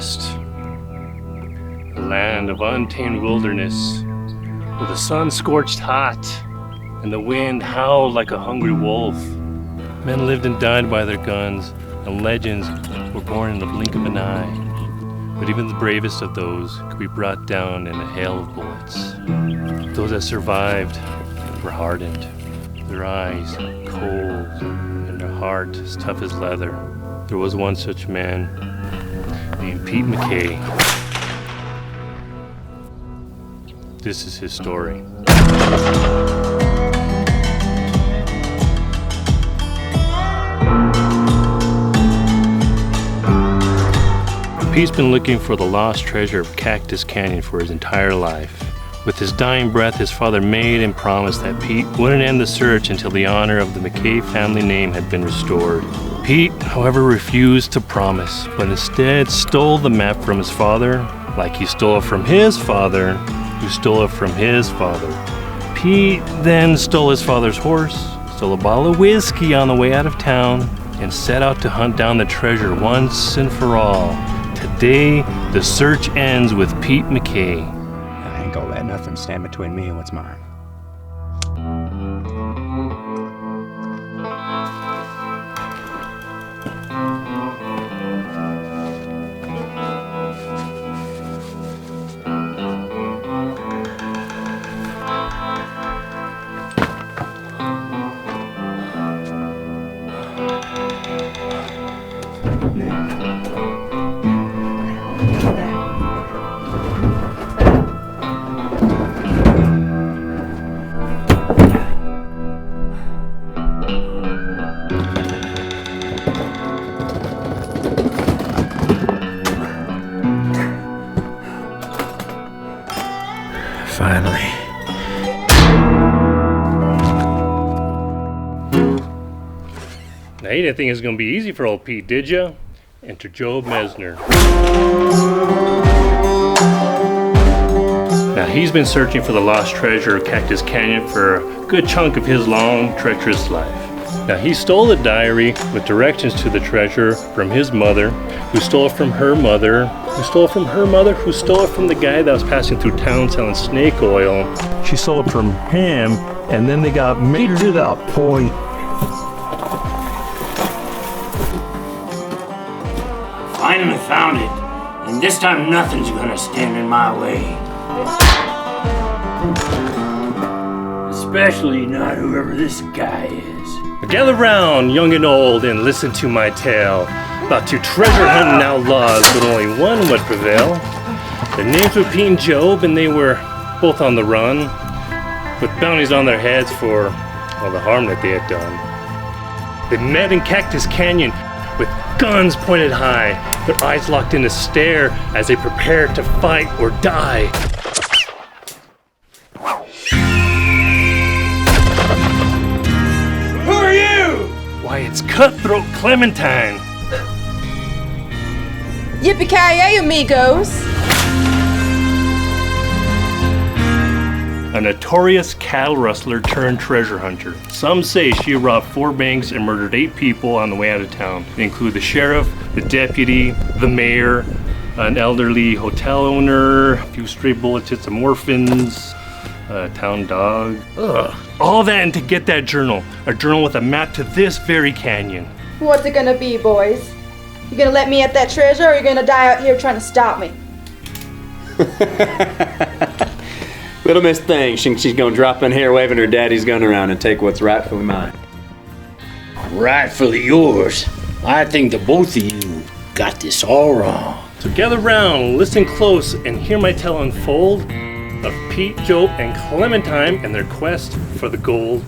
West, a land of untamed wilderness, where the sun scorched hot and the wind howled like a hungry wolf. Men lived and died by their guns, and legends were born in the blink of an eye. But even the bravest of those could be brought down in a hail of bullets. Those that survived were hardened, their eyes cold, and their heart as tough as leather. There was one such man named Pete McKay. This is his story. Pete's been looking for the lost treasure of Cactus Canyon for his entire life. With his dying breath, his father made and promised that Pete wouldn't end the search until the honor of the McKay family name had been restored. Pete, however, refused to promise, but instead stole the map from his father, like he stole it from his father, who stole it from his father. Pete then stole his father's horse, stole a bottle of whiskey on the way out of town, and set out to hunt down the treasure once and for all. Today, the search ends with Pete McKay. I ain't gonna let nothing stand between me and what's mine. Finally. Now, you didn't think it was going to be easy for old Pete, did you? Enter Job Messner. Now, he's been searching for the lost treasure of Cactus Canyon for a good chunk of his long, treacherous life. Now, he stole the diary with directions to the treasure from his mother, who stole it from her mother, who stole it from her mother, who stole it from the guy that was passing through town selling snake oil. She stole it from him, and then they got married to that point. Finally found it, and this time nothing's gonna stand in my way. Especially not whoever this guy is. Gather round, young and old, and listen to my tale about two treasure-hunting outlaws, but only one would prevail. Their names were Pete and Job, and they were both on the run, with bounties on their heads for all the harm that they had done. They met in Cactus Canyon with guns pointed high, their eyes locked in a stare as they prepared to fight or die. Who are you? Why, it's Cutthroat Clementine. Yippee-ki-yay, amigos! A notorious cattle rustler turned treasure hunter. Some say she robbed 4 banks and murdered 8 people on the way out of town. They include the sheriff, the deputy, the mayor, an elderly hotel owner, a few stray bullets hit some orphans, a town dog. Ugh. All that and to get that journal. A journal with a map to this very canyon. What's it gonna be, boys? You gonna let me at that treasure, or you gonna die out here trying to stop me? Little Miss Thing, she's gonna drop in here waving her daddy's gun around and take what's rightfully mine. Rightfully yours. I think that both of you got this all wrong. So gather round, listen close, and hear my tale unfold of Pete, Job, and Clementine and their quest for the gold.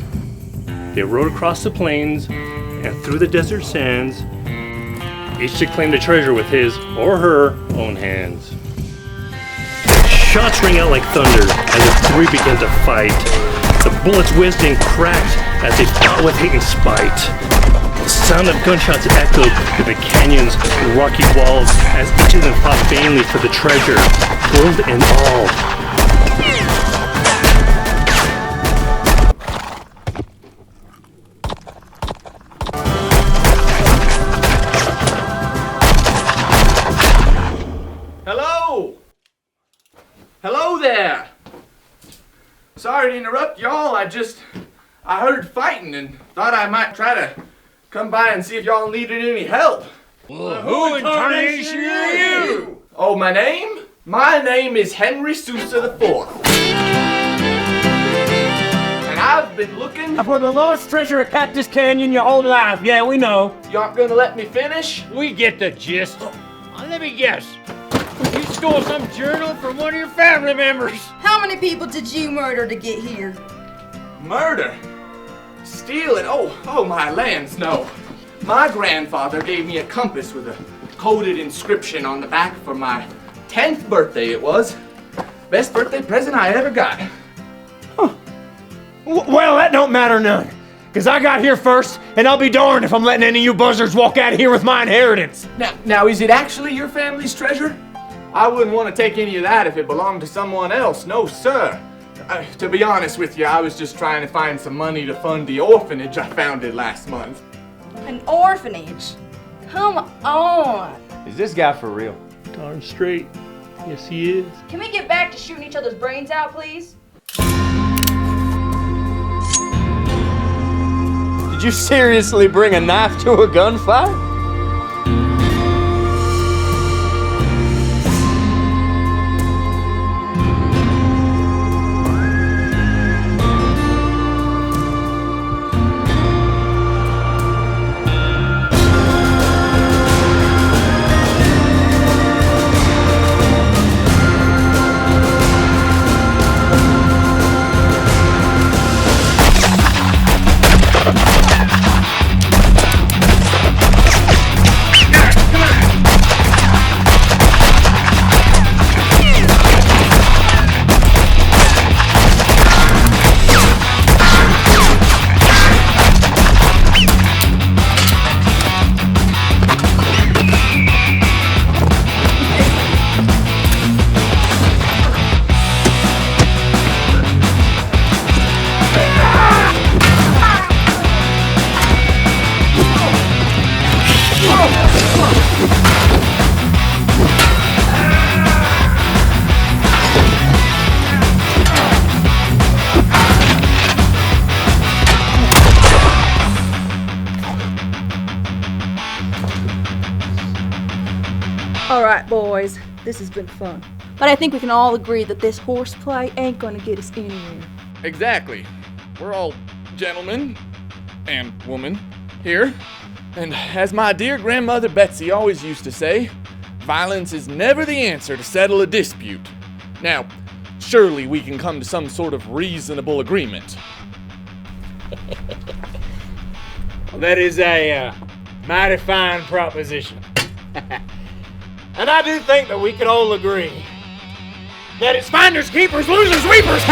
They rode across the plains and through the desert sands, each to claim the treasure with his or her own hands. Shots rang out like thunder as the 3 began to fight. The bullets whizzed and cracked as they fought with hate and spite. The sound of gunshots echoed through the canyon's rocky walls as each of them fought vainly for the treasure, gold and all. sorry to interrupt y'all. I heard fighting and thought I might try to come by and see if y'all needed any help. Well, who in tarnation are you? Oh, my name? My name is Henry Sousa IV. And I've been looking For the lost treasure of Cactus Canyon your whole life. Yeah, we know. You aren't gonna let me finish? We get the gist. Let me guess. You stole some journal from one of your family members. How many people did you murder to get here? Murder? Stealing? Oh, my lands, no. My grandfather gave me a compass with a coded inscription on the back for my 10th birthday it was. Best birthday present I ever got. Huh. Well, that don't matter none. Cause I got here first, and I'll be darned if I'm letting any of you buzzards walk out of here with my inheritance. Now, is it actually your family's treasure? I wouldn't want to take any of that if it belonged to someone else. No, sir. To be honest with you, I was just trying to find some money to fund the orphanage I founded last month. An orphanage? Come on. Is this guy for real? Darn straight. Yes, he is. Can we get back to shooting each other's brains out, please? Did you seriously bring a knife to a gunfight? Alright, boys, this has been fun. But I think we can all agree that this horseplay ain't gonna get us anywhere. Exactly. We're all gentlemen and woman here. And as my dear grandmother Betsy always used to say, violence is never the answer to settle a dispute. Now, surely we can come to some sort of reasonable agreement. Well, that is a mighty fine proposition. And I do think that we could all agree that it's finders, keepers, losers, weepers.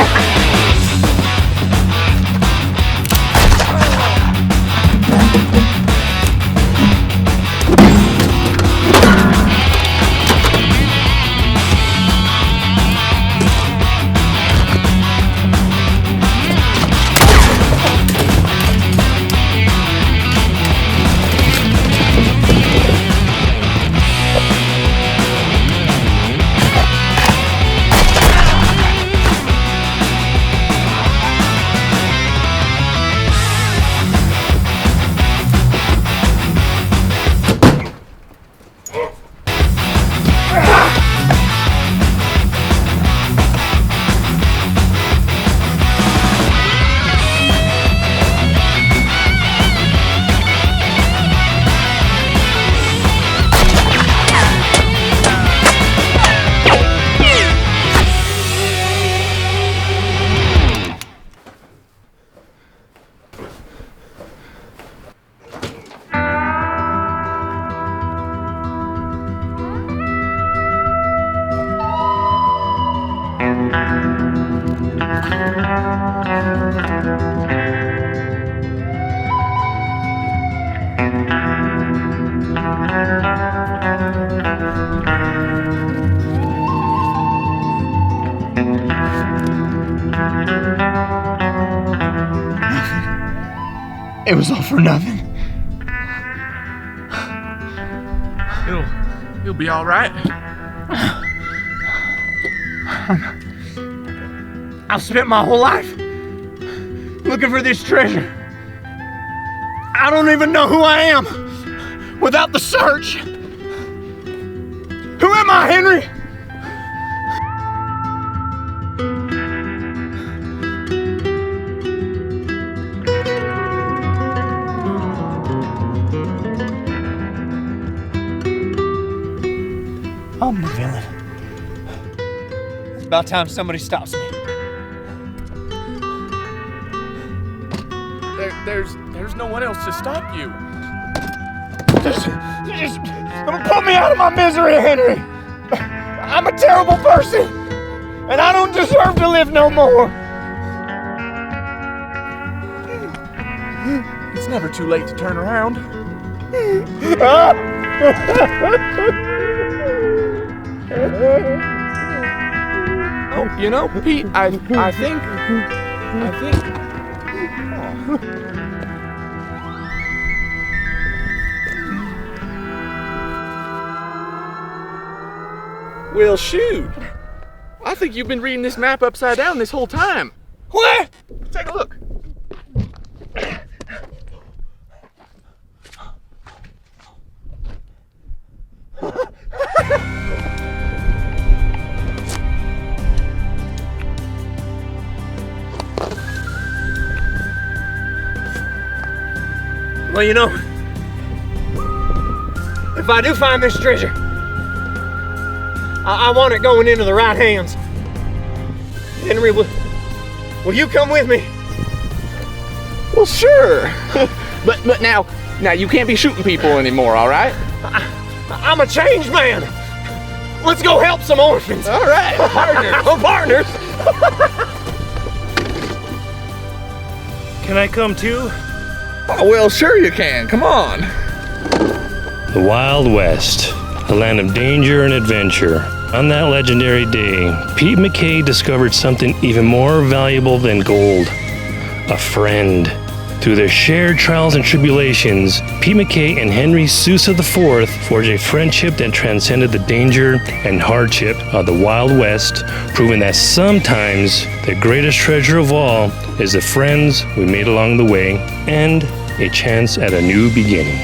It was all for nothing. He'll be all right. I've spent my whole life looking for this treasure. I don't even know who I am without the search. Who am I, Henry? I'm the villain. It's about time somebody stops me. There's no one else to stop you. Just put me out of my misery, Henry. I'm a terrible person, and I don't deserve to live no more. It's never too late to turn around. Oh, you know, Pete, I think. Well, shoot. I think you've been reading this map upside down this whole time. What? Take a look. Well, you know, if I do find this treasure, I want it going into the right hands. Henry, will you come with me? Well, sure. but now you can't be shooting people anymore, all right? I'm a changed man. Let's go help some orphans. All right, partners. Oh, partners. Can I come too? Oh, well, sure you can. Come on. The Wild West, a land of danger and adventure. On that legendary day, Pete McKay discovered something even more valuable than gold: a friend. Through their shared trials and tribulations, Pete McKay and Henry Sousa IV forged a friendship that transcended the danger and hardship of the Wild West, proving that sometimes the greatest treasure of all is the friends we made along the way and a chance at a new beginning.